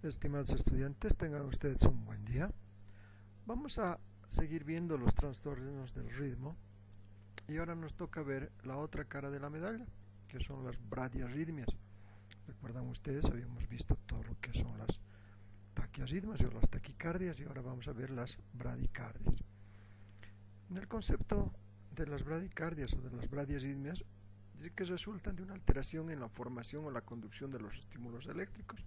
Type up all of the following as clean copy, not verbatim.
Estimados estudiantes, tengan ustedes un buen día. Vamos a seguir viendo los trastornos del ritmo y ahora nos toca ver la otra cara de la medalla, que son las bradiarritmias. Recuerdan ustedes, habíamos visto todo lo que son las taquiarritmias o las taquicardias y ahora vamos a ver las bradicardias. En el concepto de las bradicardias o de las bradiarritmias, dice que resultan de una alteración en la formación o la conducción de los estímulos eléctricos.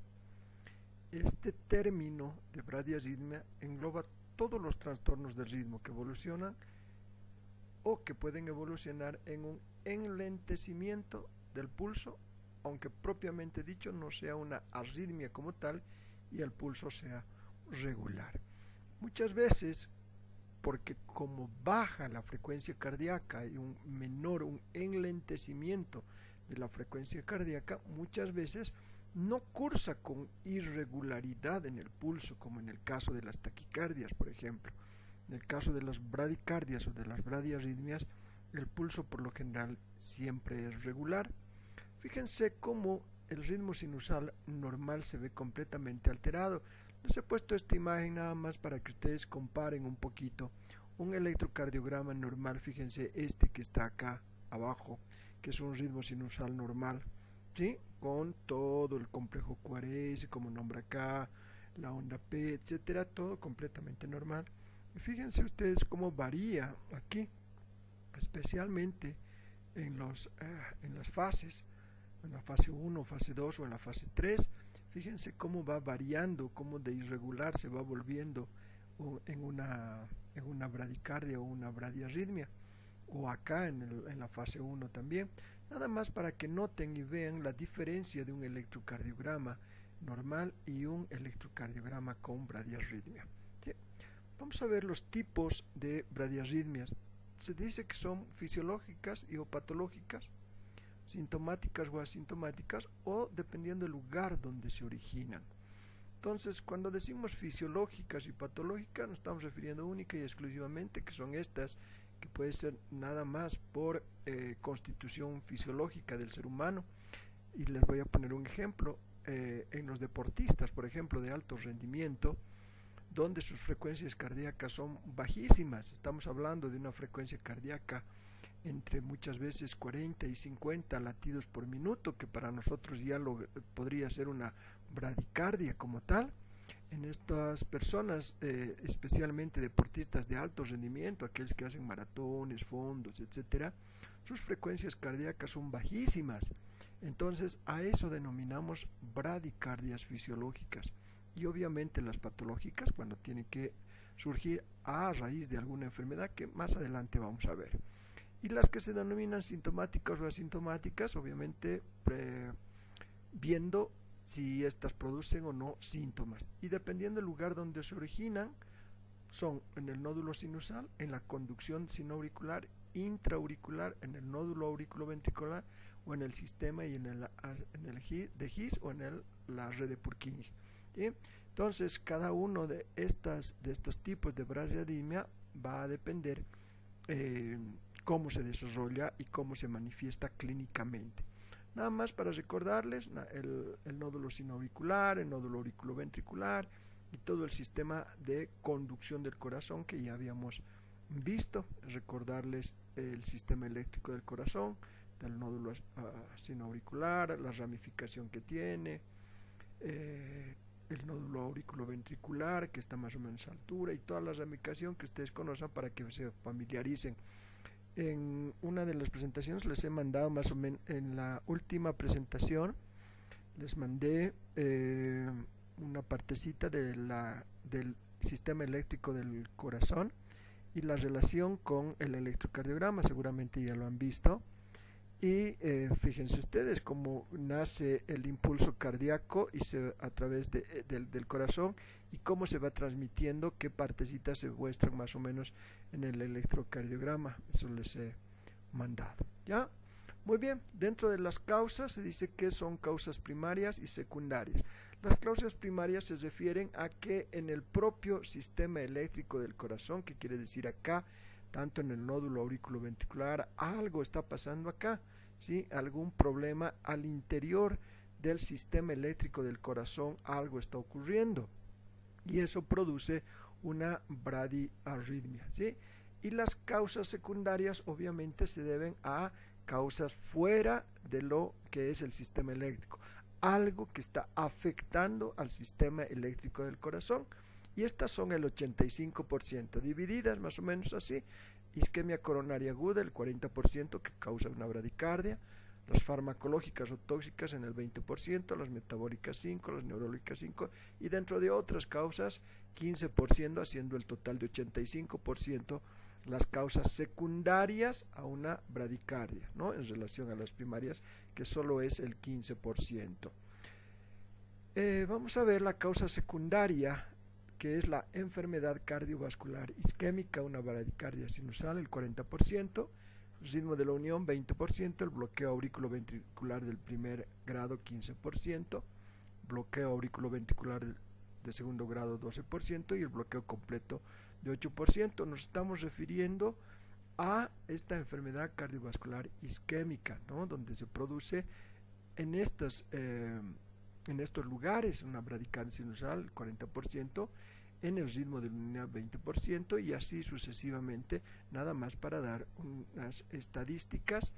Este término de bradiarritmia engloba todos los trastornos del ritmo que evolucionan o que pueden evolucionar en un enlentecimiento del pulso, aunque propiamente dicho no sea una arritmia como tal y el pulso sea regular. Muchas veces, porque como baja la frecuencia cardíaca y un enlentecimiento de la frecuencia cardíaca, muchas veces no cursa con irregularidad en el pulso, como en el caso de las taquicardias, por ejemplo. En el caso de las bradicardias o de las bradiarritmias, el pulso por lo general siempre es regular. Fíjense cómo el ritmo sinusal normal se ve completamente alterado. Les he puesto esta imagen nada más para que ustedes comparen un poquito. Un electrocardiograma normal, fíjense este que está acá abajo, que es un ritmo sinusal normal, ¿sí? Con todo el complejo QRS, como nombra acá, la onda P, etcétera, todo completamente normal. Y fíjense ustedes cómo varía aquí, especialmente en las fases, en la fase 1, fase 2 o en la fase 3. Fíjense cómo va variando, cómo de irregular se va volviendo en una bradicardia o una bradiarritmia, o acá en la fase 1 también. Nada más para que noten y vean la diferencia de un electrocardiograma normal y un electrocardiograma con bradiarritmia. ¿Sí? Vamos a ver los tipos de bradiarritmias. Se dice que son fisiológicas y o patológicas, sintomáticas o asintomáticas, o dependiendo del lugar donde se originan. Entonces, cuando decimos fisiológicas y patológicas, nos estamos refiriendo única y exclusivamente que son estas, que puede ser nada más por constitución fisiológica del ser humano. Y les voy a poner un ejemplo. En los deportistas, por ejemplo, de alto rendimiento, donde sus frecuencias cardíacas son bajísimas, estamos hablando de una frecuencia cardíaca entre muchas veces 40 y 50 latidos por minuto, que para nosotros ya podría ser una bradicardia como tal. En estas personas, especialmente deportistas de alto rendimiento, aquellos que hacen maratones, fondos, etcétera, sus frecuencias cardíacas son bajísimas. Entonces, a eso denominamos bradicardias fisiológicas. Y obviamente las patológicas, cuando tienen que surgir a raíz de alguna enfermedad que más adelante vamos a ver. Y las que se denominan sintomáticas o asintomáticas, obviamente viendo si estas producen o no síntomas. Y dependiendo del lugar donde se originan, son en el nódulo sinusal, en la conducción sinoauricular, intraauricular, en el nódulo auriculoventricular o en el sistema y en el de His o en la red de Purkinje. ¿Sí? Entonces, cada uno de estos tipos de bradiarritmia va a depender cómo se desarrolla y cómo se manifiesta clínicamente. Nada más para recordarles el nódulo sinoauricular, el nódulo auriculoventricular y todo el sistema de conducción del corazón que ya habíamos visto. Recordarles el sistema eléctrico del corazón, del nódulo sinoauricular, la ramificación que tiene, el nódulo auriculoventricular que está más o menos a altura y toda la ramificación que ustedes conocen para que se familiaricen. En una de las presentaciones les he mandado más o menos, en la última presentación les mandé una partecita del sistema eléctrico del corazón y la relación con el electrocardiograma, seguramente ya lo han visto. Y fíjense ustedes cómo nace el impulso cardíaco y a través del corazón y cómo se va transmitiendo, qué partecitas se muestran más o menos en el electrocardiograma. Eso les he mandado. ¿Ya? Muy bien, dentro de las causas se dice que son causas primarias y secundarias. Las causas primarias se refieren a que en el propio sistema eléctrico del corazón, que quiere decir acá, tanto en el nódulo auriculoventricular, algo está pasando acá, ¿sí? Algún problema al interior del sistema eléctrico del corazón algo está ocurriendo y eso produce una bradiarritmia, ¿sí? Y las causas secundarias obviamente se deben a causas fuera de lo que es el sistema eléctrico, algo que está afectando al sistema eléctrico del corazón, y estas son el 85%, divididas más o menos así: isquemia coronaria aguda, el 40%, que causa una bradicardia; las farmacológicas o tóxicas en el 20%, las metabólicas 5%, las neurológicas 5%, y dentro de otras causas 15%, haciendo el total de 85% las causas secundarias a una bradicardia, ¿no?, en relación a las primarias, que solo es el 15%. Vamos a ver la causa secundaria, que es la enfermedad cardiovascular isquémica, una bradicardia sinusal, el 40%, ritmo de la unión 20%, el bloqueo auriculoventricular del primer grado 15%, bloqueo auriculoventricular de segundo grado 12% y el bloqueo completo de 8%. Nos estamos refiriendo a esta enfermedad cardiovascular isquémica, ¿no?, donde se produce en estos lugares una bradicardia sinusal 40%, en el ritmo de la unidad 20%, y así sucesivamente, nada más para dar unas estadísticas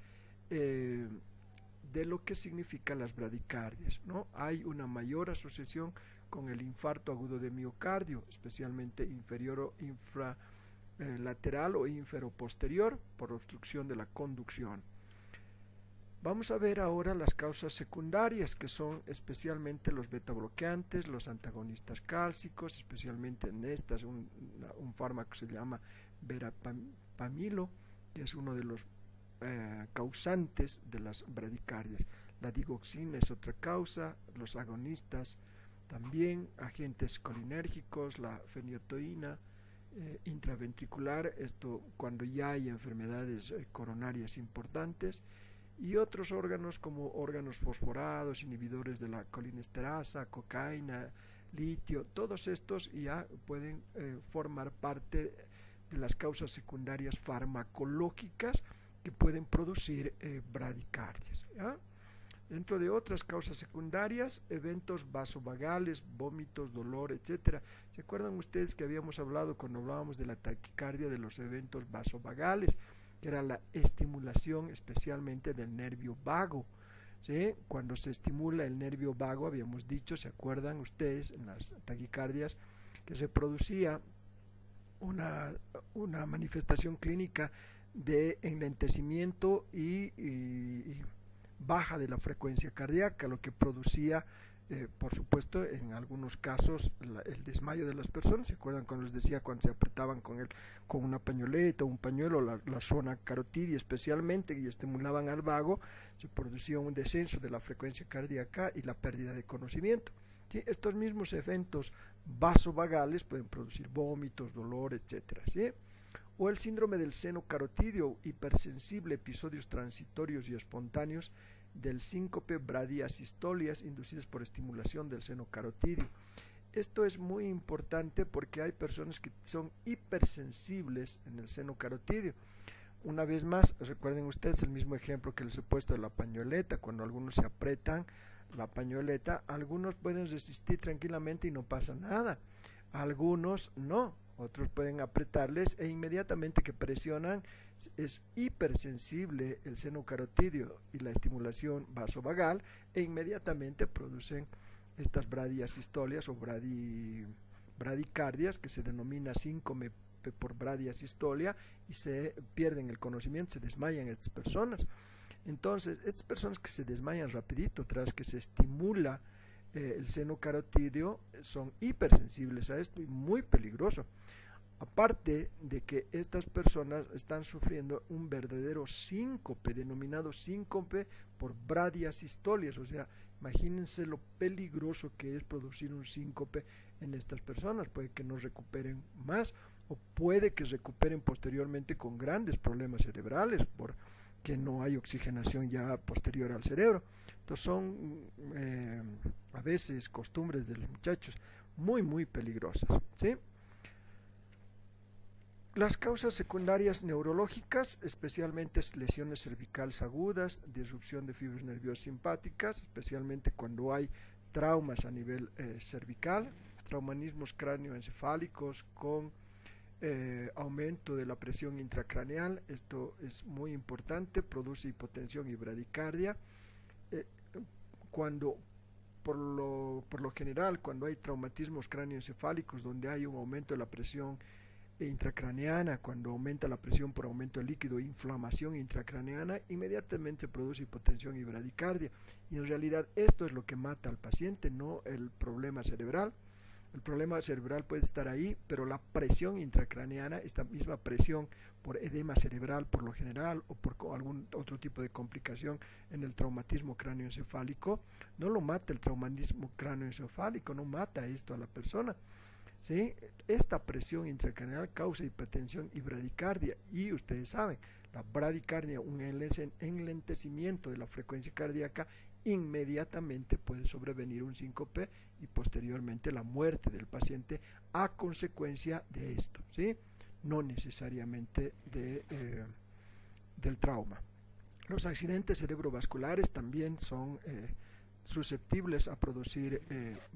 de lo que significan las bradicardias, ¿no? Hay una mayor asociación con el infarto agudo de miocardio, especialmente inferior o infralateral o inferoposterior, por obstrucción de la conducción. Vamos a ver ahora las causas secundarias, que son especialmente los betabloqueantes, los antagonistas cálcicos, especialmente en estas un fármaco se llama verapamilo, que es uno de los causantes de las bradicardias. La digoxina es otra causa, los agonistas también, agentes colinérgicos, la feniotoína intraventricular, esto cuando ya hay enfermedades coronarias importantes, y otros órganos como órganos fosforados, inhibidores de la colinesterasa, cocaína, litio. Todos estos ya pueden formar parte de las causas secundarias farmacológicas que pueden producir bradicardias, ¿ya? Dentro de otras causas secundarias, eventos vasovagales, vómitos, dolor, etcétera. ¿Se acuerdan ustedes que habíamos hablado, cuando hablábamos de la taquicardia, de los eventos vasovagales, que era la estimulación especialmente del nervio vago, ¿sí? Cuando se estimula el nervio vago, habíamos dicho, ¿se acuerdan ustedes, en las taquicardias, que se producía una manifestación clínica de enlentecimiento y baja de la frecuencia cardíaca, lo que producía, por supuesto, en algunos casos el desmayo de las personas? ¿Se acuerdan cuando les decía, cuando se apretaban con una pañoleta o un pañuelo la zona carotidia especialmente, y estimulaban al vago, se producía un descenso de la frecuencia cardíaca y la pérdida de conocimiento, ¿sí? Estos mismos eventos vasovagales pueden producir vómitos, dolor, etcétera, ¿sí? O el síndrome del seno carotidio, hipersensible, episodios transitorios y espontáneos del síncope, bradiasistolias inducidas por estimulación del seno carotidio. Esto es muy importante porque hay personas que son hipersensibles en el seno carotidio. Una vez más, recuerden ustedes el mismo ejemplo que les he puesto de la pañoleta. Cuando algunos se apretan la pañoleta, algunos pueden resistir tranquilamente y no pasa nada, algunos no. Otros pueden apretarles e inmediatamente que presionan es hipersensible el seno carotidio y la estimulación vasovagal, e inmediatamente producen estas bradiasistolias o bradicardias, que se denomina síncope por bradiasistolia, y se pierden el conocimiento, se desmayan estas personas. Entonces, estas personas que se desmayan rapidito tras que se estimula el seno carotidio son hipersensibles a esto y muy peligroso. Aparte de que estas personas están sufriendo un verdadero síncope, denominado síncope por bradiasistolias, o sea, imagínense lo peligroso que es producir un síncope en estas personas. Puede que no recuperen más, o puede que recuperen posteriormente con grandes problemas cerebrales porque no hay oxigenación ya posterior al cerebro. Entonces son a veces costumbres de los muchachos muy peligrosas, ¿sí? Las causas secundarias neurológicas, especialmente lesiones cervicales agudas, disrupción de fibras nerviosas simpáticas, especialmente cuando hay traumas a nivel cervical, traumatismos cráneoencefálicos con aumento de la presión intracraneal. Esto es muy importante, produce hipotensión y bradicardia. Cuando por lo general, cuando hay traumatismos cráneoencefálicos donde hay un aumento de la presión intracraneana, cuando aumenta la presión por aumento de líquido, inflamación intracraneana, inmediatamente produce hipotensión y bradicardia. Y en realidad esto es lo que mata al paciente, no el problema cerebral. El problema cerebral puede estar ahí, pero la presión intracraneana, esta misma presión por edema cerebral por lo general o por algún otro tipo de complicación en el traumatismo cráneoencefálico, no lo mata el traumatismo cráneoencefálico, no mata esto a la persona. ¿Sí? Esta presión intracraneal causa hipertensión y bradicardia, y ustedes saben, la bradicardia, un enlentecimiento de la frecuencia cardíaca, inmediatamente puede sobrevenir un síncope y posteriormente la muerte del paciente a consecuencia de esto, ¿sí? No necesariamente del trauma. Los accidentes cerebrovasculares también son susceptibles a producir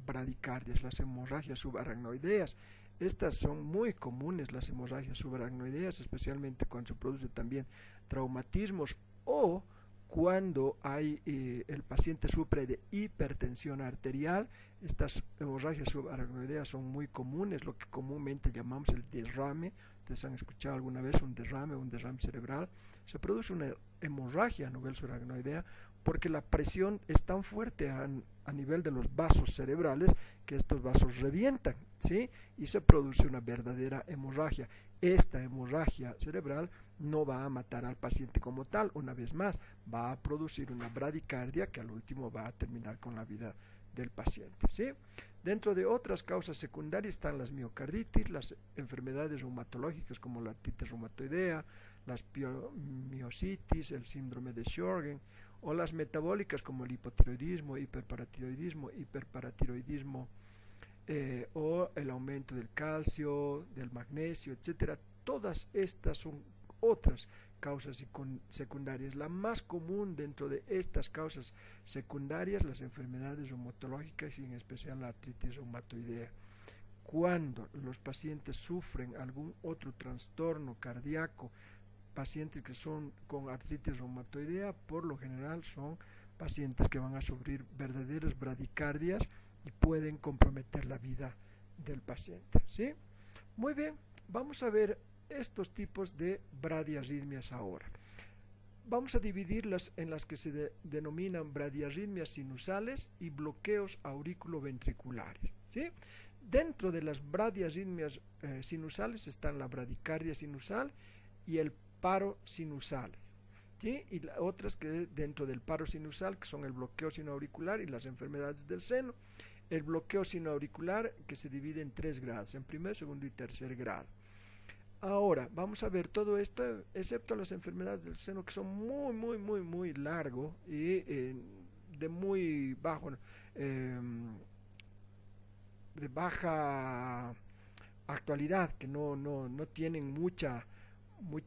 bradicardias, las hemorragias subaracnoideas. Estas son muy comunes, las hemorragias subaracnoideas, especialmente cuando se produce también traumatismos o cuando el paciente sufre de hipertensión arterial. Estas hemorragias subaracnoideas son muy comunes, lo que comúnmente llamamos el derrame. Ustedes han escuchado alguna vez un derrame cerebral. Se produce una hemorragia a nivel subaracnoidea porque la presión es tan fuerte a nivel de los vasos cerebrales que estos vasos revientan, ¿sí? Y se produce una verdadera hemorragia. Esta hemorragia cerebral no va a matar al paciente como tal, una vez más, va a producir una bradicardia que al último va a terminar con la vida del paciente, ¿sí? Dentro de otras causas secundarias están las miocarditis, las enfermedades reumatológicas como la artritis reumatoidea, las miositis, el síndrome de Sjögren, o las metabólicas como el hipotiroidismo, hiperparatiroidismo, o el aumento del calcio, del magnesio, etcétera. Todas estas son otras causas secundarias. La más común dentro de estas causas secundarias, las enfermedades reumatológicas y en especial la artritis reumatoidea. Cuando los pacientes sufren algún otro trastorno cardíaco, pacientes que son con artritis reumatoidea, por lo general son pacientes que van a sufrir verdaderas bradicardias y pueden comprometer la vida del paciente, ¿sí? Muy bien, vamos a ver estos tipos de bradiarritmias ahora. Vamos a dividirlas en las que se denominan bradiarritmias sinusales y bloqueos auriculoventriculares, ¿sí? Dentro de las bradiarritmias sinusales están la bradicardia sinusal y el paro sinusal, ¿sí? Y otras que dentro del paro sinusal, que son el bloqueo sinoauricular y las enfermedades del seno. El bloqueo sinoauricular, que se divide en 3 grados, en primer, segundo y tercer grado. Ahora, vamos a ver todo esto, excepto las enfermedades del seno, que son muy largo y de muy bajo, de baja actualidad, que no tienen mucha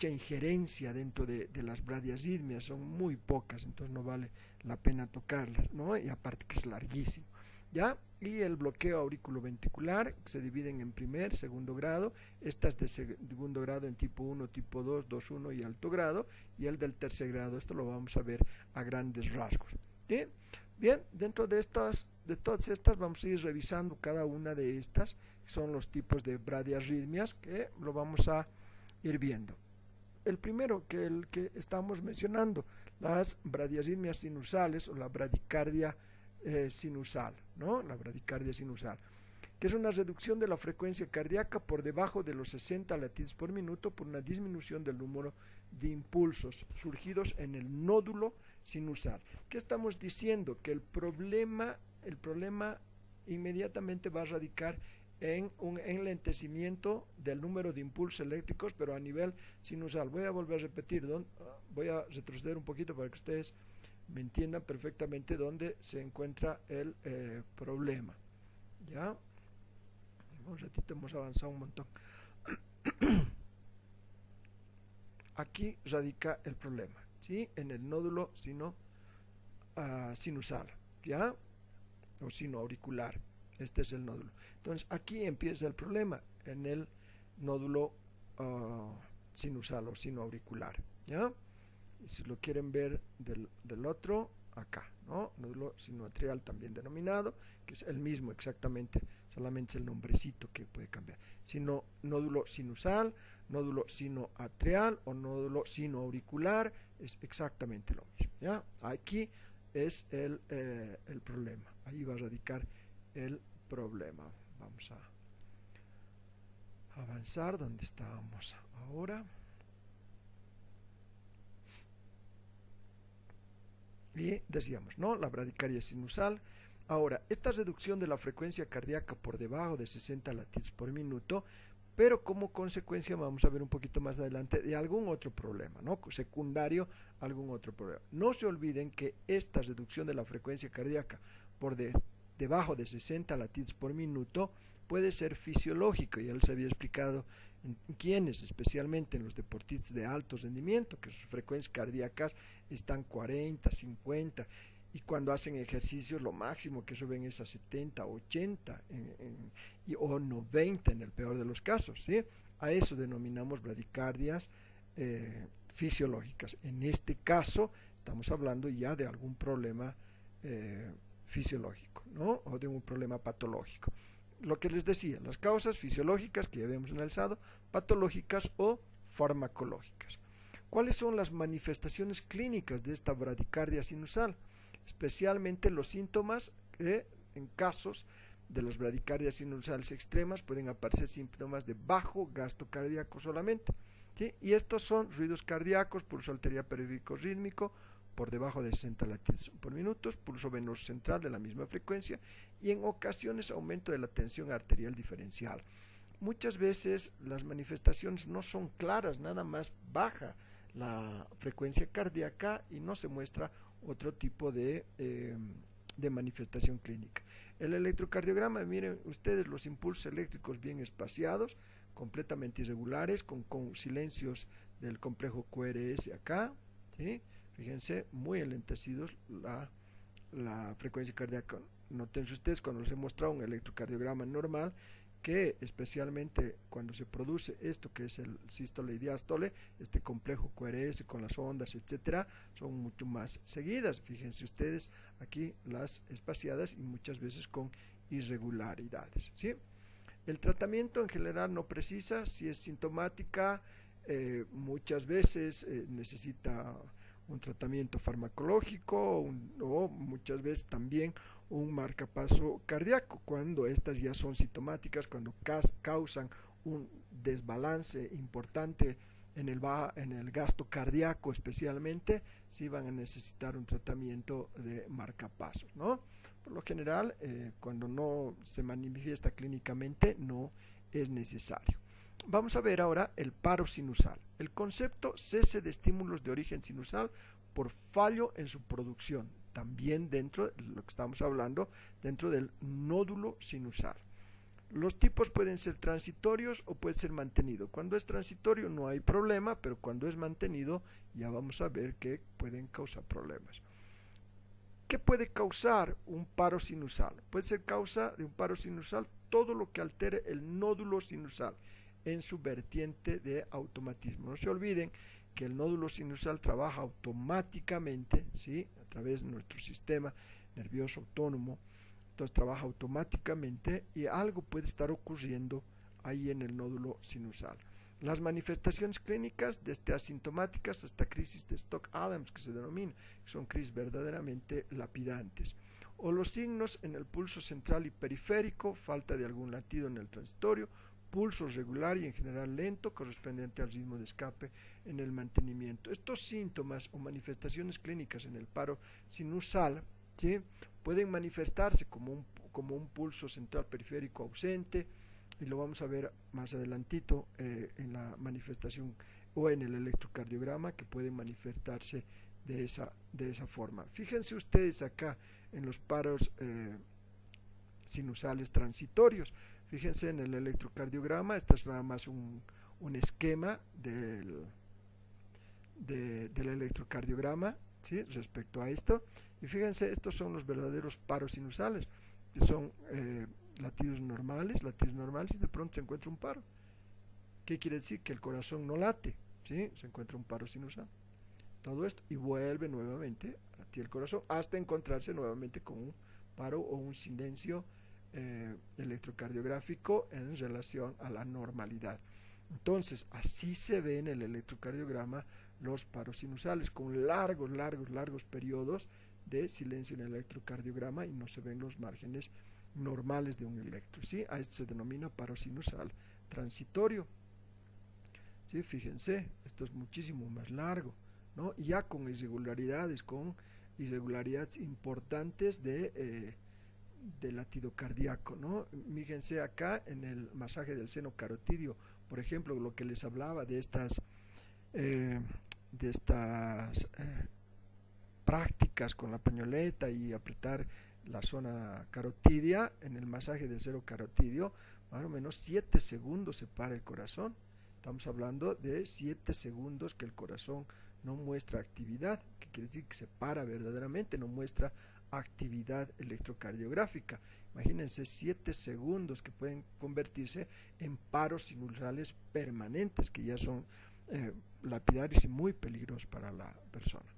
injerencia dentro de las bradiarritmias, son muy pocas, entonces no vale la pena tocarlas, ¿no? Y aparte que es larguísimo, ¿ya? Y el bloqueo auriculoventricular se dividen en primer, segundo grado, estas de segundo grado en tipo 1, tipo 2, 2.1 y alto grado, y el del tercer grado, esto lo vamos a ver a grandes rasgos, ¿sí? Bien, dentro de todas estas vamos a ir revisando cada una de estas, que son los tipos de bradiarritmias, que lo vamos a ir viendo. El primero, que el que estamos mencionando, las bradiarritmias sinusales o la bradicardia sinusal, ¿no? La bradicardia sinusal, que es una reducción de la frecuencia cardíaca por debajo de los 60 latidos por minuto por una disminución del número de impulsos surgidos en el nódulo sinusal. ¿Qué estamos diciendo? Que el problema inmediatamente va a radicar en un enlentecimiento del número de impulsos eléctricos, pero a nivel sinusal. Voy a volver a repetir, voy a retroceder un poquito para que ustedes me entiendan perfectamente dónde se encuentra el problema. ¿Ya? Un ratito hemos avanzado un montón. aquí radica el problema, ¿sí? En el nódulo sinusal, ¿ya? O sinoauricular. Este es el nódulo. Entonces aquí empieza el problema en el nódulo sinusal o sinoauricular, ¿ya? Y si lo quieren ver del otro, acá, ¿no? Nódulo sinoatrial también denominado, que es el mismo exactamente, solamente es el nombrecito que puede cambiar. Nódulo sinusal, nódulo sinoatrial o nódulo sinoauricular, es exactamente lo mismo, ¿ya? Aquí es el problema, ahí va a radicar el problema. Vamos a avanzar donde estábamos ahora. Y decíamos, ¿no? La bradicardia sinusal. Ahora, esta reducción de la frecuencia cardíaca por debajo de 60 latidos por minuto, pero como consecuencia, vamos a ver un poquito más adelante, de algún otro problema, ¿no? Secundario, algún otro problema. No se olviden que esta reducción de la frecuencia cardíaca por debajo de 60 latidos por minuto puede ser fisiológico, ya les había explicado en quienes, especialmente en los deportistas de alto rendimiento, que sus frecuencias cardíacas están 40, 50, y cuando hacen ejercicios lo máximo que suben es a 70, 80 o 90 en el peor de los casos, ¿sí? A eso denominamos bradicardias fisiológicas. En este caso estamos hablando ya de algún problema fisiológico, ¿no? O de un problema patológico. Lo que les decía, las causas fisiológicas que ya habíamos analizado, patológicas o farmacológicas. ¿Cuáles son las manifestaciones clínicas de esta bradicardia sinusal? Especialmente los síntomas que en casos de las bradicardias sinusales extremas pueden aparecer síntomas de bajo gasto cardíaco solamente, ¿sí? Y estos son ruidos cardíacos, pulso arterial periférico rítmico por debajo de 60 latidos por minuto, pulso venoso central de la misma frecuencia y en ocasiones aumento de la tensión arterial diferencial. Muchas veces las manifestaciones no son claras, nada más baja la frecuencia cardíaca y no se muestra otro tipo de manifestación clínica. El electrocardiograma, miren ustedes los impulsos eléctricos bien espaciados, completamente irregulares, con silencios del complejo QRS acá, ¿sí? Fíjense, muy alentecidos la frecuencia cardíaca. Noten ustedes cuando les he mostrado un electrocardiograma normal, que especialmente cuando se produce esto que es el sístole y diástole, este complejo QRS con las ondas, etcétera, son mucho más seguidas. Fíjense ustedes aquí las espaciadas y muchas veces con irregularidades, ¿sí? El tratamiento en general no precisa, si es sintomática, muchas veces necesita un tratamiento farmacológico o muchas veces también un marcapaso cardíaco, cuando estas ya son sintomáticas, cuando causan un desbalance importante en el gasto cardíaco especialmente, sí van a necesitar un tratamiento de marcapasos, ¿no? Por lo general, cuando no se manifiesta clínicamente, no es necesario. Vamos a ver ahora el paro sinusal. El concepto cese de estímulos de origen sinusal por fallo en su producción, también dentro de lo que estamos hablando, dentro del nódulo sinusal. Los tipos pueden ser transitorios o puede ser mantenido. Cuando es transitorio no hay problema, pero cuando es mantenido ya vamos a ver que pueden causar problemas. ¿Qué puede causar un paro sinusal? Puede ser causa de un paro sinusal todo lo que altere el nódulo sinusal en su vertiente de automatismo. No se olviden que el nódulo sinusal trabaja automáticamente, ¿sí? A través de nuestro sistema nervioso autónomo. Entonces trabaja automáticamente y algo puede estar ocurriendo ahí en el nódulo sinusal. Las manifestaciones clínicas desde asintomáticas hasta crisis de Stokes-Adams, que se denomina, son crisis verdaderamente lapidantes. O los signos en el pulso central y periférico, falta de algún latido en el transitorio, pulso regular y en general lento, correspondiente al ritmo de escape en el mantenimiento. Estos síntomas o manifestaciones clínicas en el paro sinusal, ¿sí?, pueden manifestarse como un pulso central periférico ausente, y lo vamos a ver más adelantito en la manifestación o en el electrocardiograma, que pueden manifestarse de esa forma. Fíjense ustedes acá en los paros sinusales transitorios. Fíjense en el electrocardiograma, esto es nada más un esquema del electrocardiograma, ¿sí? Respecto a esto. Y fíjense, estos son los verdaderos paros sinusales, que son latidos normales, y de pronto se encuentra un paro. ¿Qué quiere decir? Que el corazón no late, ¿sí? Se encuentra un paro sinusal. Todo esto y vuelve nuevamente a latir el corazón hasta encontrarse nuevamente con un paro o un silencio electrocardiográfico en relación a la normalidad. Entonces, así se ve en el electrocardiograma los paros sinusales, con largos periodos de silencio en el electrocardiograma y no se ven los márgenes normales de un electro, ¿sí? A esto se denomina paro sinusal transitorio. ¿Sí? Fíjense, esto es muchísimo más largo, ¿no? Ya con irregularidades importantes de latido cardíaco, ¿no? Fíjense acá en el masaje del seno carotidio, por ejemplo, lo que les hablaba de estas prácticas con la pañoleta y apretar la zona carotidia. En el masaje del seno carotidio, más o menos 7 segundos se para el corazón. Estamos hablando de 7 segundos que el corazón no muestra actividad, que quiere decir que se para verdaderamente, no muestra actividad electrocardiográfica. Imagínense 7 segundos que pueden convertirse en paros sinusales permanentes, que ya son lapidarios y muy peligrosos para la persona.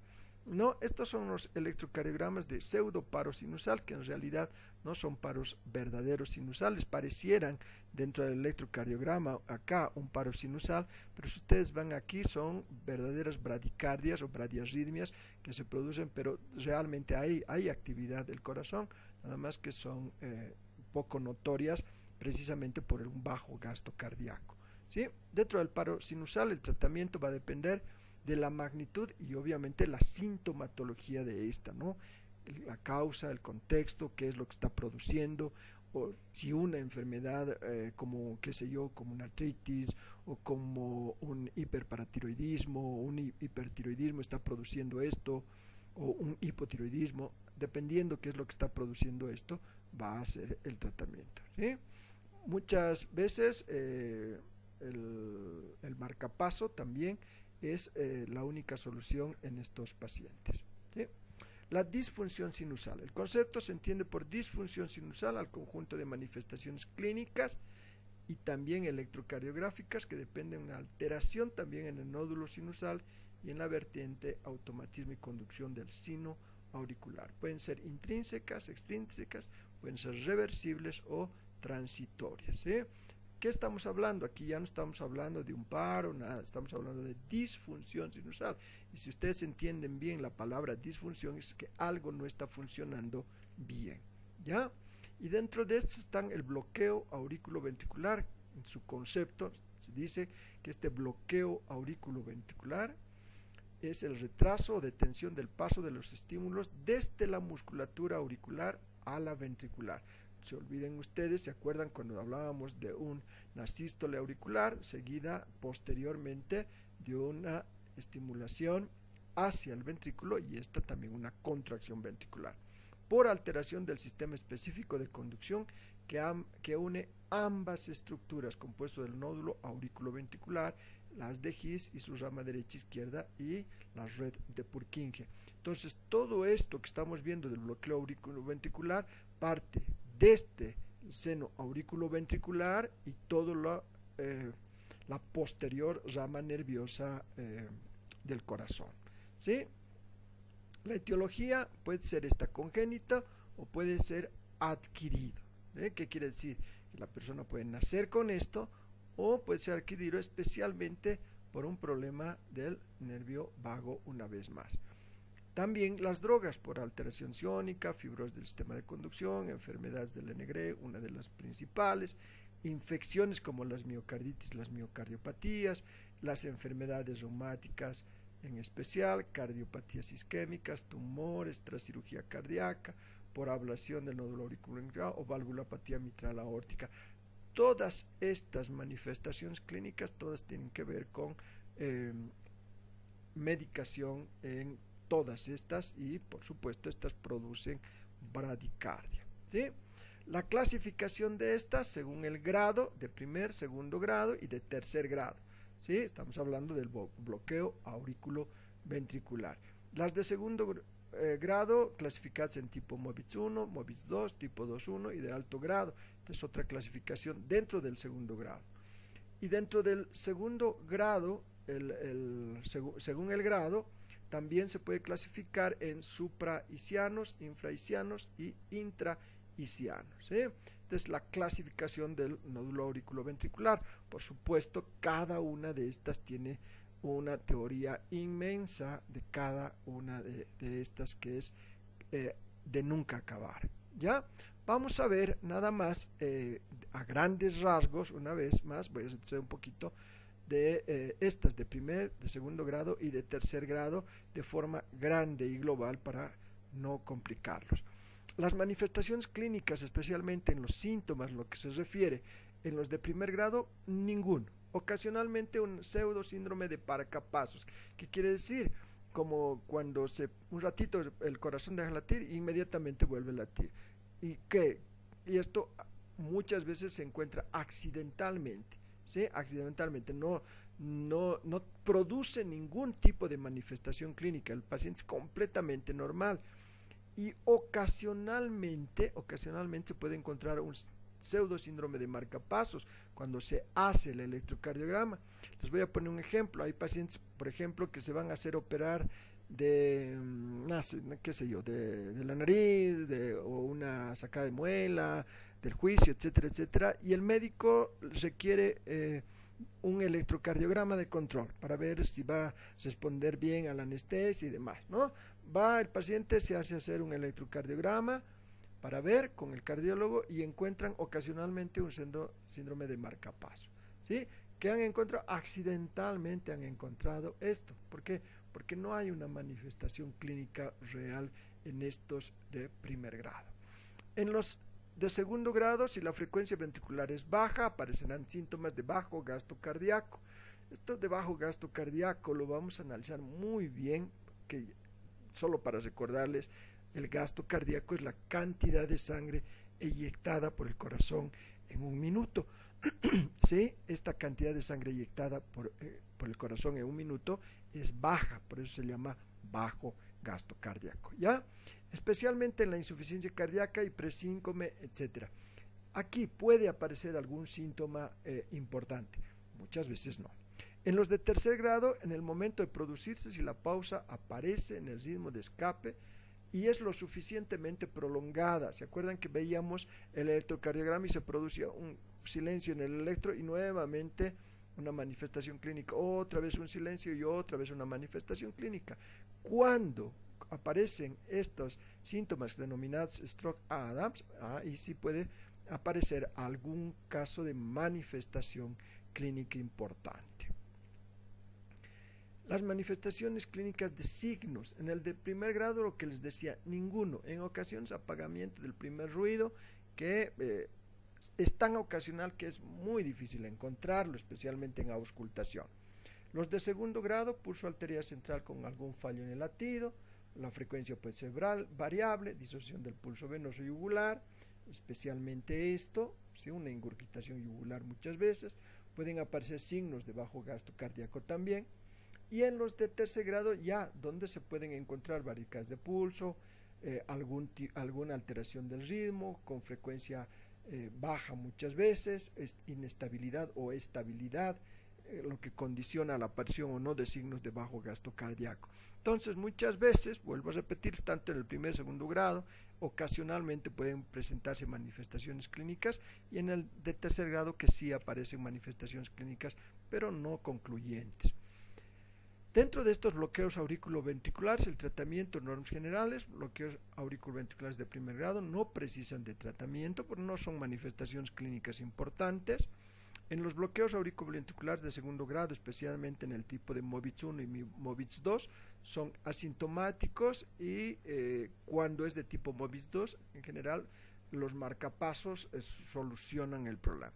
No, estos son los electrocardiogramas de pseudoparo sinusal, que en realidad no son paros verdaderos sinusales. Parecieran dentro del electrocardiograma acá un paro sinusal, pero si ustedes van aquí son verdaderas bradicardias o bradiarritmias que se producen, pero realmente hay actividad del corazón, nada más que son poco notorias precisamente por un bajo gasto cardíaco, ¿sí? Dentro del paro sinusal el tratamiento va a depender de la magnitud y obviamente la sintomatología de esta, ¿no? La causa, el contexto, qué es lo que está produciendo, o si una enfermedad como, qué sé yo, como una artritis o como un hiperparatiroidismo, un hipertiroidismo está produciendo esto, o un hipotiroidismo, dependiendo qué es lo que está produciendo esto, va a ser el tratamiento, ¿sí? Muchas veces el marcapaso también es la única solución en estos pacientes, ¿sí? La disfunción sinusal. El concepto se entiende por disfunción sinusal al conjunto de manifestaciones clínicas y también electrocardiográficas que dependen de una alteración también en el nódulo sinusal y en la vertiente automatismo y conducción del sino auricular. Pueden ser intrínsecas, extrínsecas, pueden ser reversibles o transitorias, ¿sí? ¿Qué estamos hablando? Aquí ya no estamos hablando de un paro, nada, estamos hablando de disfunción sinusal. Y si ustedes entienden bien la palabra disfunción, es que algo no está funcionando bien, ¿ya? Y dentro de esto están el bloqueo auriculoventricular. En su concepto se dice que este bloqueo auriculoventricular es el retraso o detención del paso de los estímulos desde la musculatura auricular a la ventricular. Se olviden ustedes, se acuerdan cuando hablábamos de una sístole auricular seguida posteriormente de una estimulación hacia el ventrículo y esta también una contracción ventricular por alteración del sistema específico de conducción que une ambas estructuras compuesto del nódulo auriculoventricular, las de His y su rama derecha e izquierda y la red de Purkinje. Entonces todo esto que estamos viendo del bloqueo auriculoventricular parte desde el seno auriculoventricular y toda la posterior rama nerviosa del corazón, ¿sí? La etiología puede ser esta congénita o puede ser adquirido. ¿Qué quiere decir? Que la persona puede nacer con esto o puede ser adquirido especialmente por un problema del nervio vago una vez más. También las drogas por alteración siónica, fibrosis del sistema de conducción, enfermedades del Lenegre, una de las principales, infecciones como las miocarditis, las miocardiopatías, las enfermedades reumáticas en especial, cardiopatías isquémicas, tumores tras cirugía cardíaca, por ablación del nódulo auricular o valvulopatía mitral aórtica. Todas estas manifestaciones clínicas, todas tienen que ver con medicación en todas estas y por supuesto estas producen bradicardia, ¿sí? La clasificación de estas según el grado de primer, segundo grado y de tercer grado. ¿sí? Estamos hablando del bloqueo auriculoventricular. Las de segundo grado clasificadas en tipo MOVITS 1, MOVITS 2, tipo 2.1 y de alto grado. Esta es otra clasificación dentro del segundo grado. Y dentro del segundo grado, según el grado, también se puede clasificar en supraisianos, infraisianos y intraisianos, ¿sí? Esta es la clasificación del nódulo auriculoventricular. Por supuesto, cada una de estas tiene una teoría inmensa de cada una de estas, que es de nunca acabar. ¿Ya? Vamos a ver nada más a grandes rasgos, una vez más, voy a hacer un poquito de estas de segundo grado y de tercer grado de forma grande y global para no complicarlos. Las manifestaciones clínicas, especialmente en los síntomas, lo que se refiere en los de primer grado, ninguno. Ocasionalmente un pseudo síndrome de marcapasos, que quiere decir como cuando un ratito el corazón deja latir e inmediatamente vuelve a latir. Y esto muchas veces se encuentra accidentalmente, ¿sí? Accidentalmente, no produce ningún tipo de manifestación clínica, el paciente es completamente normal. Y ocasionalmente se puede encontrar un pseudo síndrome de marcapasos cuando se hace el electrocardiograma. Les voy a poner un ejemplo. Hay pacientes, por ejemplo, que se van a hacer operar de, qué sé yo, de la nariz, o una sacada de muela, del juicio, etcétera, etcétera, y el médico requiere un electrocardiograma de control para ver si va a responder bien a la anestesia y demás, ¿no? Va el paciente, se hace hacer un electrocardiograma para ver con el cardiólogo y encuentran ocasionalmente un síndrome de marcapaso, ¿sí? ¿Qué han encontrado? Accidentalmente han encontrado esto. ¿Por qué? Porque no hay una manifestación clínica real en estos de primer grado. En los de segundo grado, si la frecuencia ventricular es baja, aparecerán síntomas de bajo gasto cardíaco. Esto de bajo gasto cardíaco lo vamos a analizar muy bien, que solo para recordarles, el gasto cardíaco es la cantidad de sangre eyectada por el corazón en un minuto. ¿Sí? Esta cantidad de sangre eyectada por el corazón en un minuto es baja, por eso se llama bajo gasto cardíaco, ¿ya? Especialmente en la insuficiencia cardíaca y presíncome, etcétera. Aquí puede aparecer algún síntoma importante, muchas veces no. En los de tercer grado, en el momento de producirse, si la pausa aparece en el ritmo de escape y es lo suficientemente prolongada, ¿se acuerdan que veíamos el electrocardiograma y se producía un silencio en el electro y nuevamente una manifestación clínica, otra vez un silencio y otra vez una manifestación clínica? Cuando aparecen estos síntomas denominados stroke Adams, ahí sí puede aparecer algún caso de manifestación clínica importante. Las manifestaciones clínicas de signos, en el de primer grado, lo que les decía, ninguno. En ocasiones apagamiento del primer ruido, que es tan ocasional que es muy difícil encontrarlo, especialmente en auscultación. Los de segundo grado, pulso arterial central con algún fallo en el latido, la frecuencia puede ser variable, disociación del pulso venoso yugular, especialmente esto, ¿sí? Una ingurgitación yugular muchas veces, pueden aparecer signos de bajo gasto cardíaco también. Y en los de tercer grado, ya donde se pueden encontrar varicas de pulso, alguna alteración del ritmo, con frecuencia baja muchas veces, inestabilidad o estabilidad, lo que condiciona la aparición o no de signos de bajo gasto cardíaco. Entonces, muchas veces, vuelvo a repetir, tanto en el primer y segundo grado, ocasionalmente pueden presentarse manifestaciones clínicas, y en el de tercer grado que sí aparecen manifestaciones clínicas, pero no concluyentes. Dentro de estos bloqueos auriculoventriculares, el tratamiento en normas generales, bloqueos auriculoventriculares de primer grado no precisan de tratamiento porque no son manifestaciones clínicas importantes. En los bloqueos auriculoventriculares de segundo grado, especialmente en el tipo de MOVITS 1 y MOVITS 2, son asintomáticos y cuando es de tipo MOVITS 2, en general los marcapasos solucionan el problema.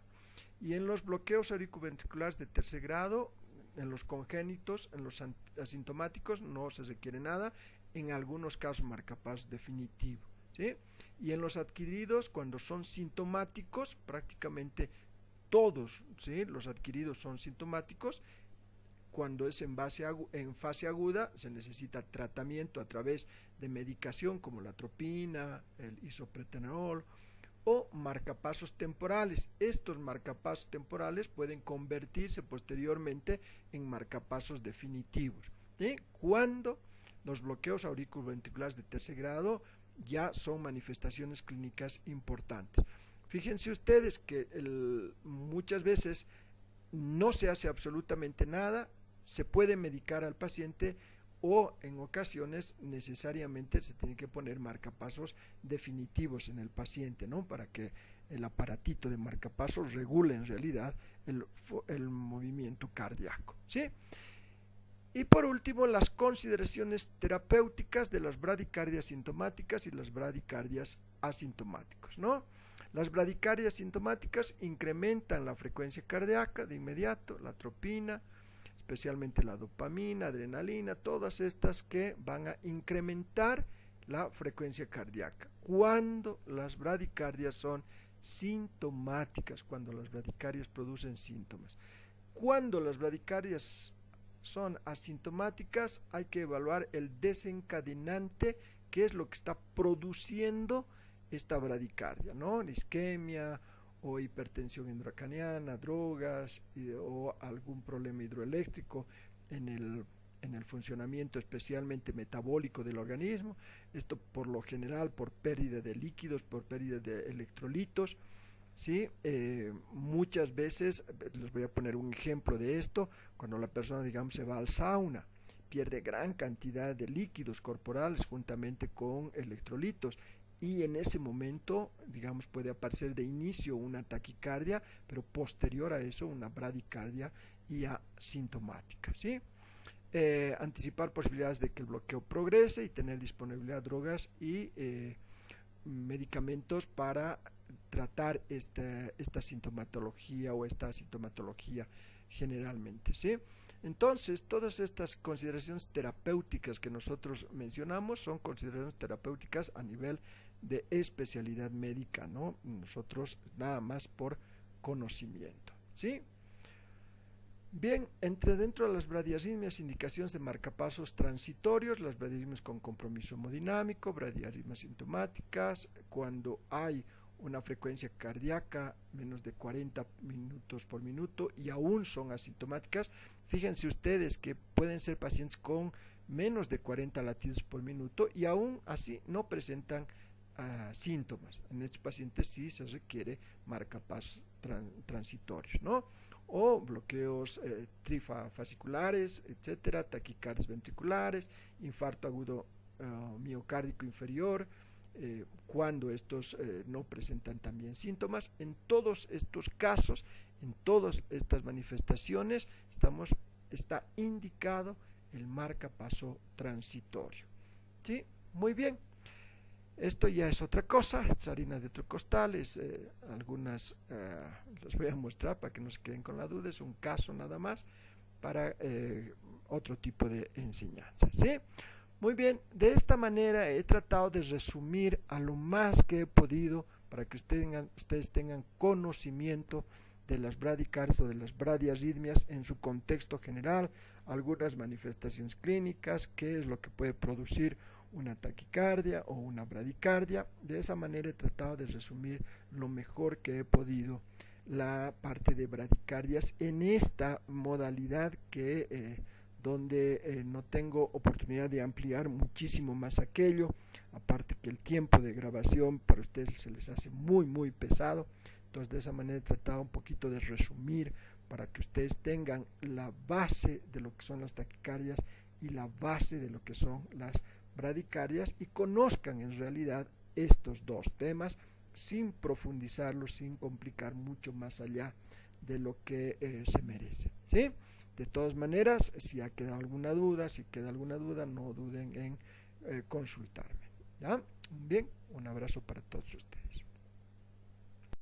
Y en los bloqueos auriculoventriculares de tercer grado, en los congénitos, en los asintomáticos no se requiere nada, en algunos casos marcapasos definitivo, ¿sí? Y en los adquiridos, cuando son sintomáticos, prácticamente todos, ¿sí? Los adquiridos son sintomáticos cuando es en fase aguda, se necesita tratamiento a través de medicación como la atropina, el isopretenolol o marcapasos temporales. Estos marcapasos temporales pueden convertirse posteriormente en marcapasos definitivos, ¿sí? Cuando los bloqueos auriculoventriculares de tercer grado ya son manifestaciones clínicas importantes. Fíjense ustedes que muchas veces no se hace absolutamente nada, se puede medicar al paciente o en ocasiones necesariamente se tiene que poner marcapasos definitivos en el paciente, ¿no? Para que el aparatito de marcapasos regule en realidad el movimiento cardíaco, ¿sí? Y por último, las consideraciones terapéuticas de las bradicardias sintomáticas y las bradicardias asintomáticas, ¿no? Las bradicardias sintomáticas incrementan la frecuencia cardíaca de inmediato, la atropina, especialmente la dopamina, adrenalina, todas estas que van a incrementar la frecuencia cardíaca. Cuando las bradicardias son sintomáticas, cuando las bradicardias producen síntomas. Cuando las bradicardias son asintomáticas, hay que evaluar el desencadenante, qué es lo que está produciendo esta bradicardia, ¿no? Isquemia o hipertensión intracraniana, drogas o algún problema hidroeléctrico en el funcionamiento especialmente metabólico del organismo. Esto por lo general por pérdida de líquidos, por pérdida de electrolitos, ¿sí? Muchas veces, les voy a poner un ejemplo de esto, cuando la persona, digamos, se va al sauna, pierde gran cantidad de líquidos corporales juntamente con electrolitos, y en ese momento, digamos, puede aparecer de inicio una taquicardia, pero posterior a eso una bradicardia y asintomática, ¿sí? Anticipar posibilidades de que el bloqueo progrese y tener disponibilidad de drogas y medicamentos para tratar esta sintomatología o esta asintomatología generalmente, ¿sí? Entonces, todas estas consideraciones terapéuticas que nosotros mencionamos son consideraciones terapéuticas a nivel de especialidad médica, ¿no? Nosotros nada más por conocimiento, ¿sí? Bien, dentro de las bradiarritmias, indicaciones de marcapasos transitorios, las bradiarritmias con compromiso hemodinámico, bradiarritmias sintomáticas, cuando hay una frecuencia cardíaca menos de 40 minutos por minuto y aún son asintomáticas. Fíjense ustedes que pueden ser pacientes con menos de 40 latidos por minuto y aún así no presentan síntomas. En estos pacientes sí se requiere marcapasos transitorios, ¿no? O bloqueos trifasciculares, etcétera, taquicardias ventriculares, infarto agudo miocárdico inferior, cuando estos no presentan también síntomas. En todos estos casos, en todas estas manifestaciones, está indicado el marcapaso transitorio, ¿sí? Muy bien. Esto ya es otra cosa, es harina de otro costal, algunas les voy a mostrar para que no se queden con la duda, es un caso nada más para otro tipo de enseñanza, ¿sí? Muy bien, de esta manera he tratado de resumir a lo más que he podido para que ustedes tengan conocimiento de las bradicardias o de las bradiarritmias en su contexto general, algunas manifestaciones clínicas, qué es lo que puede producir una taquicardia o una bradicardia. De esa manera he tratado de resumir lo mejor que he podido la parte de bradicardias en esta modalidad que donde no tengo oportunidad de ampliar muchísimo más aquello, aparte que el tiempo de grabación para ustedes se les hace muy pesado. Entonces de esa manera he tratado un poquito de resumir para que ustedes tengan la base de lo que son las taquicardias y la base de lo que son las bradicardias y conozcan en realidad estos dos temas sin profundizarlos, sin complicar mucho más allá de lo que se merece, ¿sí? De todas maneras, si ha quedado alguna duda, no duden en consultarme, ¿ya? Bien, un abrazo para todos ustedes.